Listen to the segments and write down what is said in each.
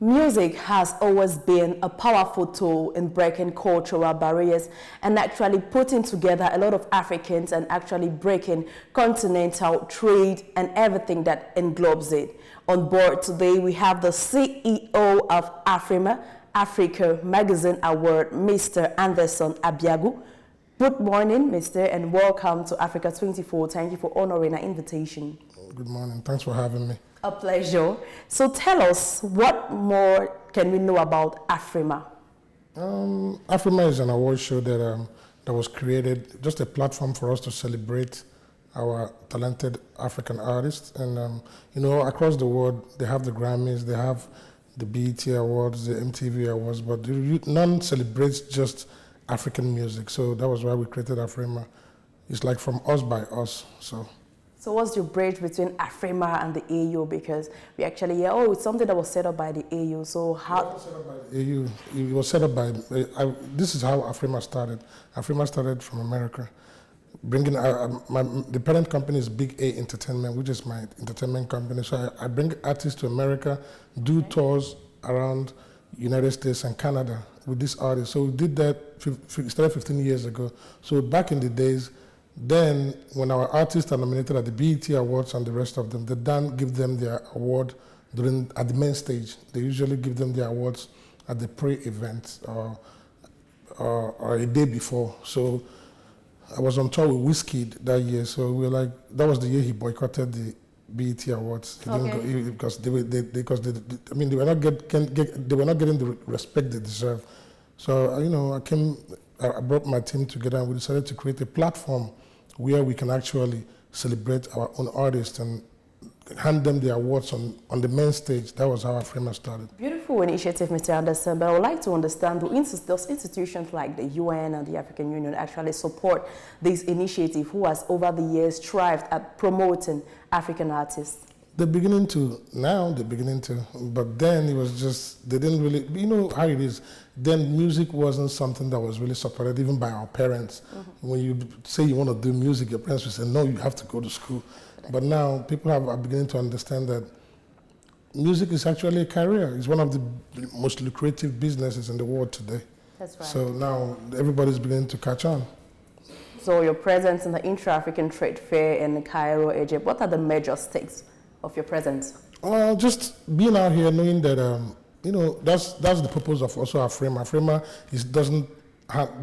Music has always been a powerful tool in breaking cultural barriers and actually putting together a lot of Africans and actually breaking continental trade and everything that englobes it. On board today, we have the CEO of Afrimma, Africa Magazine Award, Mr. Nderson Obiagwu. Good morning, Mr., and welcome to Africa 24. Thank you for honoring our invitation. Good morning. Thanks for having me. A pleasure. So tell us, what more can we know about Afrimma? Afrimma is an award show that was created, just a platform for us to celebrate our talented African artists. And, across the world, they have the Grammys, they have the BET Awards, the MTV Awards, but none celebrates just African music. So that was why we created Afrimma. It's like from us by us. So what's the bridge between Afrimma and the AU? Because we actually hear, it's something that was set up by the AU. So how? It was set up by the AU. It was set up by, this is how Afrimma started. Afrimma started from America. Bringing, the parent company is Big A Entertainment, which is my entertainment company. So I bring artists to America, do tours around United States and Canada with this artist. So we did that, started 15 years ago. So back in the days, then, when our artists are nominated at the BET Awards and the rest of them, they don't give them their award at the main stage. They usually give them their awards at the pre-event or a day before. So I was on tour with Wizkid that year. So we were like, that was the year he boycotted the BET Awards. He didn't go, because they were not getting the respect they deserve. So I brought my team together and we decided to create a platform where we can actually celebrate our own artists and hand them the awards on the main stage. That was how Afrimma started. Beautiful initiative, Mr. Anderson, but I would like to understand, those institutions like the UN and the African Union actually support this initiative, who has over the years strived at promoting African artists? They're beginning to, but then it was just, they didn't really, you know how it is. Then music wasn't something that was really supported even by our parents. Mm-hmm. When you say you want to do music, your parents will say, no, you have to go to school. But now people are beginning to understand that music is actually a career. It's one of the most lucrative businesses in the world today. That's right. So now everybody's beginning to catch on. So your presence in the Intra-African Trade Fair in Cairo, Egypt, what are the major stakes of your presence? Just being out here, knowing that that's the purpose of also Afrimma. Afrimma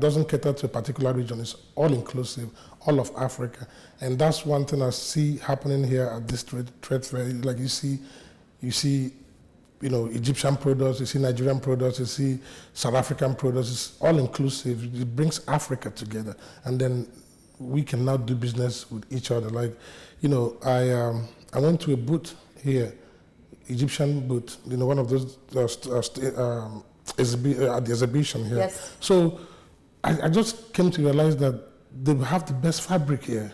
doesn't cater to a particular region. It's all inclusive, all of Africa, and that's one thing I see happening here at this trade fair. Like you see, Egyptian products, you see Nigerian products, you see South African products. It's all inclusive. It brings Africa together, and then we can now do business with each other. Like, I went to a booth here, Egyptian booth, one of those at the exhibition here. Yes. So I just came to realize that they have the best fabric here.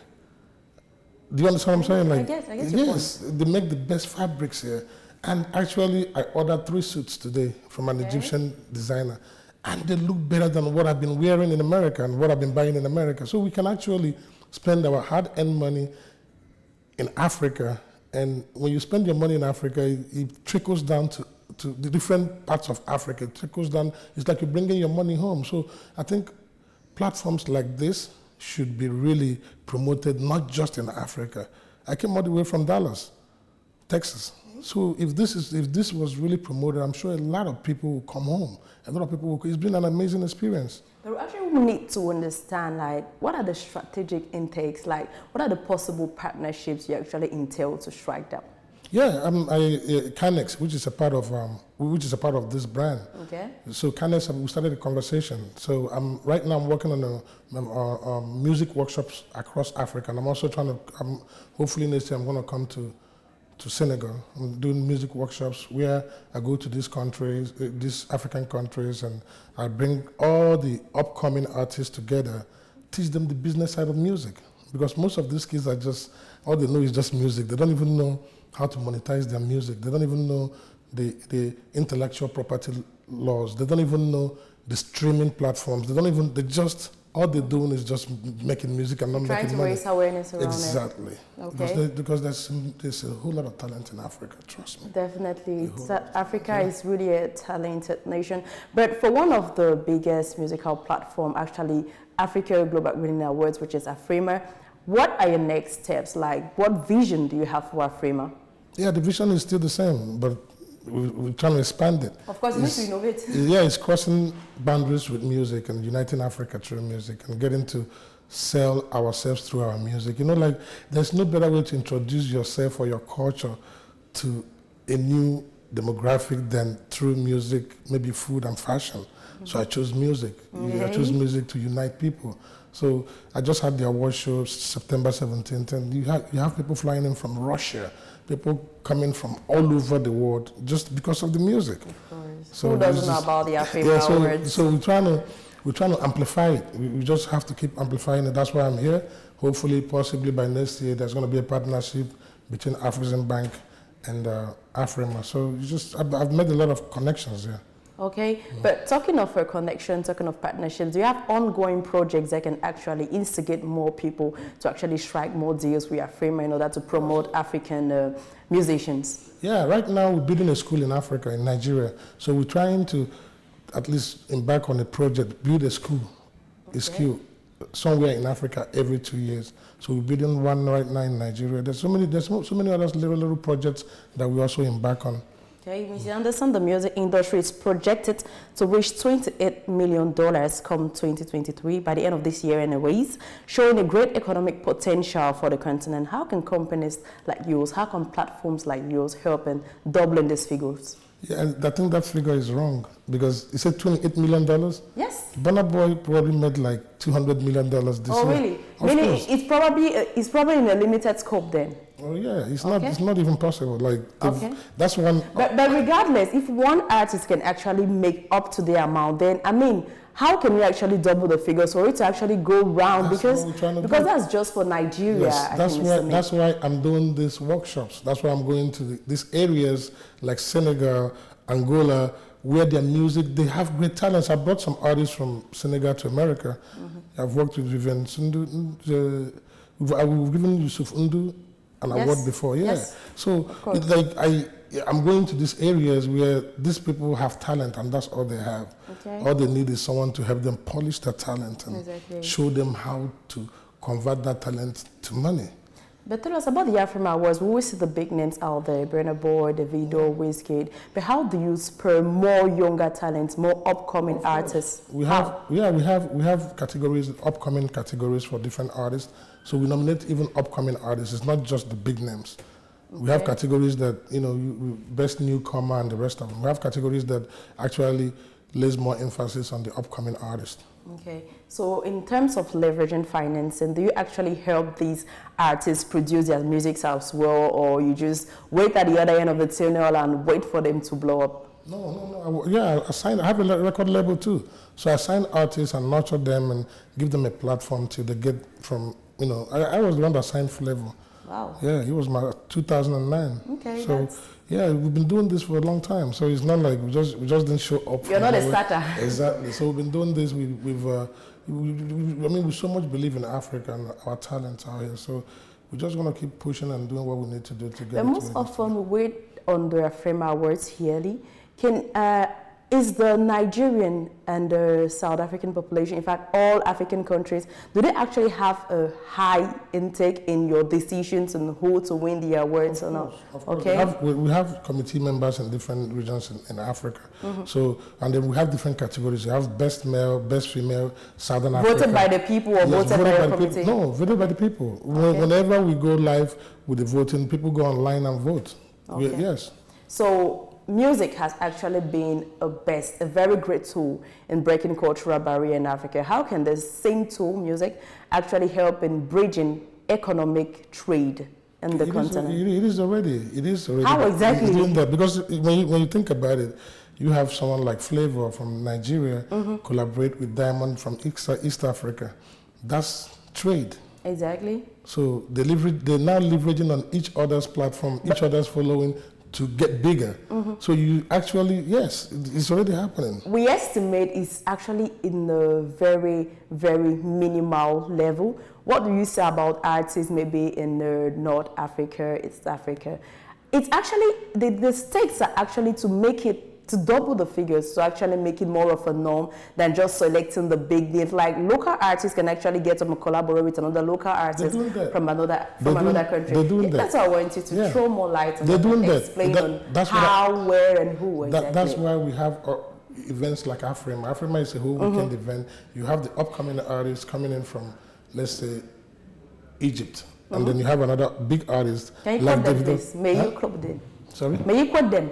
Do you understand what I'm saying? I guess yes, they make the best fabrics here. And actually, I ordered 3 suits today from an Egyptian designer, and they look better than what I've been wearing in America and what I've been buying in America. So we can actually spend our hard-earned money in Africa, and when you spend your money in Africa, it trickles down to the different parts of Africa. It trickles down. It's like you're bringing your money home. So I think platforms like this should be really promoted, not just in Africa. I came all the way from Dallas, Texas. So if this was really promoted, I'm sure a lot of people will come home. A lot of people will. It's been an amazing experience. But actually, we need to understand, what are the strategic intakes? What are the possible partnerships you actually entail to strike them? Yeah, Canex, which is a part of this brand. Okay. So Canex, we started a conversation. So right now I'm working on music workshops across Africa, and I'm also hopefully next year I'm going to come to Senegal. I'm doing music workshops where I go to these countries, these African countries, and I bring all the upcoming artists together, teach them the business side of music. Because most of these kids all they know is just music. They don't even know how to monetize their music. They don't even know the intellectual property laws. They don't even know the streaming platforms. They just all they're doing is just making music and not Trying making to money. raise awareness around Exactly. it. Okay. Because there's a whole lot of talent in Africa, trust me. Definitely. Africa is really a talented nation. But for one of the biggest musical platform, actually, Africa Global Winning Awards, which is Afrimma, what are your next steps? Like, what vision do you have for Afrimma? Yeah, the vision is still the same, but we're trying to expand it. Of course, you need to innovate. Yeah, it's crossing boundaries with music and uniting Africa through music and getting to sell ourselves through our music. You know, like, there's no better way to introduce yourself or your culture to a new demographic than through music, maybe food and fashion. So I chose music. I chose music to unite people. So I just had the award show September 17th, and you have people flying in from Russia, people coming from all over the world just because of the music. Of course. So who doesn't know about the Afrimma Awards? So we're trying to amplify it. We just have to keep amplifying it. That's why I'm here. Hopefully, possibly by next year, there's going to be a partnership between Afrexim Bank and Afrimma. So I've made a lot of connections here. Okay, but talking of a connection, talking of partnerships, do you have ongoing projects that can actually instigate more people to actually strike more deals with Afrimma in order to promote African musicians? Yeah, right now we're building a school in Africa, in Nigeria. So we're trying to at least embark on a project, build a school, somewhere in Africa every 2 years. So we're building one right now in Nigeria. There's so many other little projects that we also embark on. Okay, Mr. Anderson, the music industry is projected to reach $28 million come 2023 by the end of this year anyways, showing a great economic potential for the continent. How can companies like yours, how can platforms like yours help in doubling these figures? Yeah, and I think that figure is wrong because you said $28 million? Yes. Burna Boy probably made like $200 million this year. Oh, really? Meaning it's probably in a limited scope then? Oh yeah, it's not even possible. Like that's one. But regardless, if one artist can actually make up to the amount, then I mean, how can we actually double the figures for it to actually go round? Because that's just for Nigeria. Yes, that's why I'm doing these workshops. That's why I'm going to these areas like Senegal, Angola, where their music, they have great talents. I brought some artists from Senegal to America. I've worked with Vivian Sundu. I've given Yusuf Undu an award before, So I'm going to these areas where these people have talent and that's all they have. Okay. All they need is someone to help them polish their talent and show them how to convert that talent to money. But tell us about the Afrimma Awards. We always see the big names out there, Burna Boy, Davido, Wizkid. But how do you spur more younger talents, more upcoming artists? We have categories, upcoming categories for different artists. So we nominate even upcoming artists. It's not just the big names. We have categories that, best newcomer and the rest of them. We have categories that actually lays more emphasis on the upcoming artist. Okay, so in terms of leveraging financing, do you actually help these artists produce their music as well, or you just wait at the other end of the tunnel and wait for them to blow up? No. I have a record label too. So I sign artists and nurture them and give them a platform till they get from, I was the one that signed Flavor. Wow. Yeah, it was my 2009. Okay. So we've been doing this for a long time. So it's not like we just didn't show up. You're not a starter. Exactly. So we've been doing this. We so much believe in Africa and our talents out here. So we're just gonna keep pushing and doing what we need to do to get. But most often we wait on the Afrimma Awards yearly. Is the Nigerian and the South African population, in fact, all African countries, do they actually have a high intake in your decisions on who to win the awards or not? Of course. Okay. We have committee members in different regions in Africa. So, and then we have different categories. You have best male, best female, Southern Africa. Voted by the people or voted by the committee? No, voted by the people. Okay. Whenever we go live with the voting, people go online and vote. Okay. Yes. So, music has actually been a very great tool in breaking cultural barrier in Africa. How can the same tool, music, actually help in bridging economic trade in the continent? It is already. How exactly? It's doing that because when you think about it, you have someone like Flavor from Nigeria collaborate with Diamond from East Africa. That's trade. Exactly. So they're now leveraging on each other's platform, each other's following, to get bigger. So you actually, yes, it's already happening. We estimate it's actually in a very, very minimal level. What do you say about artists maybe in North Africa, East Africa? It's actually, the stakes are actually to make it, to double the figures, to actually make it more of a norm than just selecting the big names. Like local artists can actually get to collaborate with another local artist from another country. They're doing that. That's why I want you to throw more light on that and explain on how, where, and who exactly. That's why we have events like Afrimma. Afrimma is a whole weekend event. You have the upcoming artists coming in from, let's say, Egypt. And then you have another big artist. Can you like quote them, please? May you quote them? Sorry? May you quote them?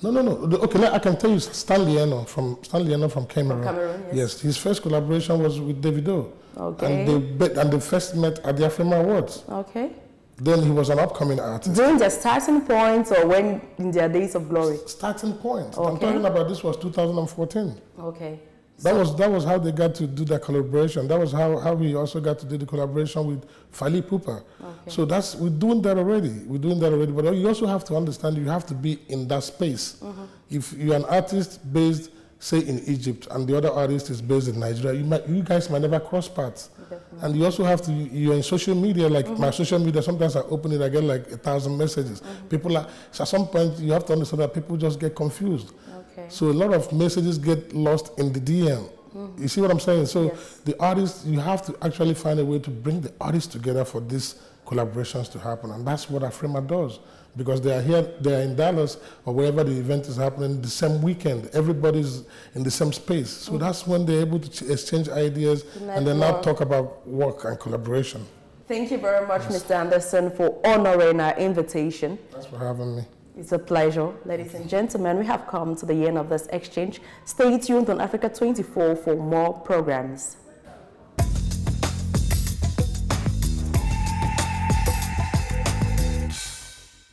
No. Okay, I can tell you Stanley Eno from Cameroon. From Cameroon, yes. His first collaboration was with Davido. Okay. And they first met at the Afrimma Awards. Okay. Then he was an upcoming artist. During their starting point or when in their days of glory? Starting point. Okay. I'm talking about this was 2014. Okay. That was how they got to do that collaboration. That was how we also got to do the collaboration with Fally Ipupa. Okay. So we're doing that already. But you also have to understand you have to be in that space. If you're an artist based, say, in Egypt, and the other artist is based in Nigeria, you guys might never cross paths. Definitely. And you also have to, you're in social media, like my social media, sometimes I open it, I get like 1,000 messages. People are, so at some point you have to understand that people just get confused. Okay. So a lot of messages get lost in the DM. You see what I'm saying? So the artists, you have to actually find a way to bring the artists together for these collaborations to happen. And that's what Afrimma does. Because they are here, they are in Dallas or wherever the event is happening the same weekend. Everybody's in the same space. So that's when they're able to exchange ideas and then now talk about work and collaboration. Thank you very much, Mr. Anderson, for honoring our invitation. Thanks for having me. It's a pleasure. Ladies and gentlemen, we have come to the end of this exchange. Stay tuned on Africa 24 for more programs.